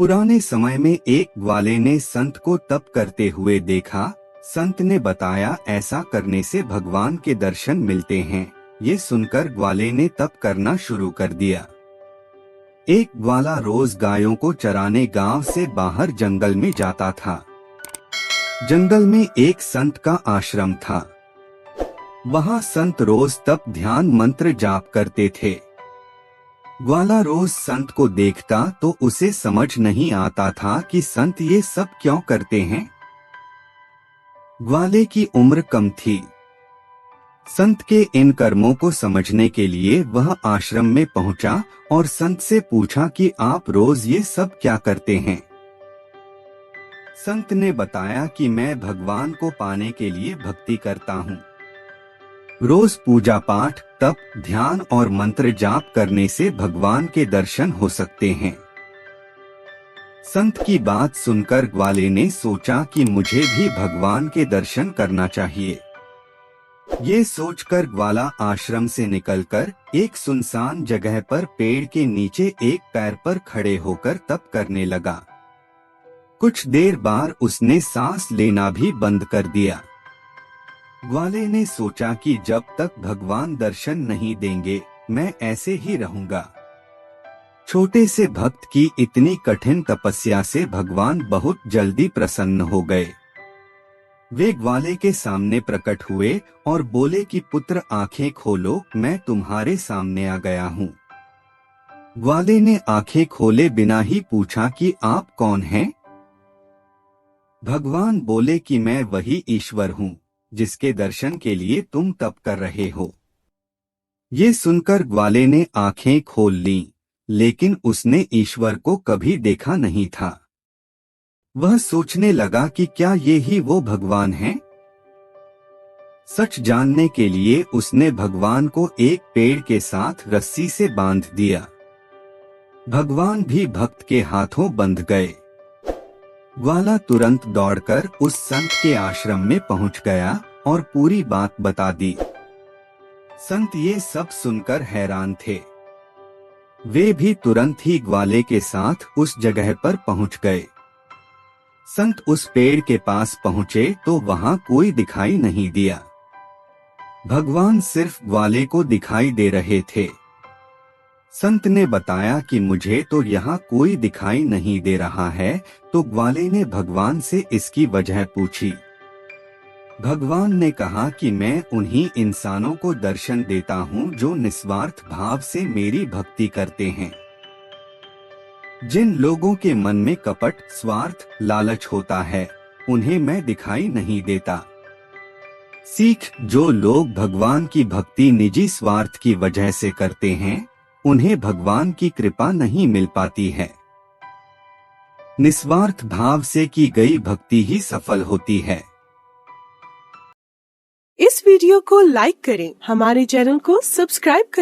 पुराने समय में एक ग्वाले ने संत को तप करते हुए देखा। संत ने बताया ऐसा करने से भगवान के दर्शन मिलते हैं। ये सुनकर ग्वाले ने तप करना शुरू कर दिया। एक ग्वाला रोज गायों को चराने गांव से बाहर जंगल में जाता था। जंगल में एक संत का आश्रम था। वहां संत रोज तप ध्यान मंत्र जाप करते थे। ग्वाला रोज संत को देखता तो उसे समझ नहीं आता था कि संत ये सब क्यों करते हैं। ग्वाले की उम्र कम थी। संत के इन कर्मों को समझने के लिए वह आश्रम में पहुंचा और संत से पूछा कि आप रोज ये सब क्या करते हैं। संत ने बताया कि मैं भगवान को पाने के लिए भक्ति करता हूँ। रोज पूजा पाठ, तप, ध्यान और मंत्र जाप करने से भगवान के दर्शन हो सकते हैं। संत की बात सुनकर ग्वाले ने सोचा कि मुझे भी भगवान के दर्शन करना चाहिए। ये सोचकर ग्वाला आश्रम से निकलकर एक सुनसान जगह पर पेड़ के नीचे एक पैर पर खड़े होकर तप करने लगा। कुछ देर बाद उसने सांस लेना भी बंद कर दिया। ग्वाले ने सोचा कि जब तक भगवान दर्शन नहीं देंगे मैं ऐसे ही रहूंगा। छोटे से भक्त की इतनी कठिन तपस्या से भगवान बहुत जल्दी प्रसन्न हो गए। वे ग्वाले के सामने प्रकट हुए और बोले कि पुत्र आंखें खोलो, मैं तुम्हारे सामने आ गया हूँ। ग्वाले ने आंखें खोले बिना ही पूछा कि आप कौन हैं? भगवान बोले कि मैं वही ईश्वर हूँ जिसके दर्शन के लिए तुम तप कर रहे हो। ये सुनकर ग्वाले ने आंखें खोल लीं, लेकिन उसने ईश्वर को कभी देखा नहीं था। वह सोचने लगा कि क्या ये ही वो भगवान हैं? सच जानने के लिए उसने भगवान को एक पेड़ के साथ रस्सी से बांध दिया। भगवान भी भक्त के हाथों बंध गए। ग्वाला तुरंत दौड़कर उस संत के आश्रम में पहुंच गया और पूरी बात बता दी। संत ये सब सुनकर हैरान थे। वे भी तुरंत ही ग्वाले के साथ उस जगह पर पहुंच गए। संत उस पेड़ के पास पहुंचे तो वहां कोई दिखाई नहीं दिया। भगवान सिर्फ ग्वाले को दिखाई दे रहे थे। संत ने बताया कि मुझे तो यहाँ कोई दिखाई नहीं दे रहा है। तो ग्वाले ने भगवान से इसकी वजह पूछी। भगवान ने कहा कि मैं उन्हीं इंसानों को दर्शन देता हूँ जो निस्वार्थ भाव से मेरी भक्ति करते हैं। जिन लोगों के मन में कपट, स्वार्थ, लालच होता है उन्हें मैं दिखाई नहीं देता। सीख, जो लोग भगवान की भक्ति निजी स्वार्थ की वजह से करते हैं उन्हें भगवान की कृपा नहीं मिल पाती है। निस्वार्थ भाव से की गई भक्ति ही सफल होती है। इस वीडियो को लाइक करें, हमारे चैनल को सब्सक्राइब करें।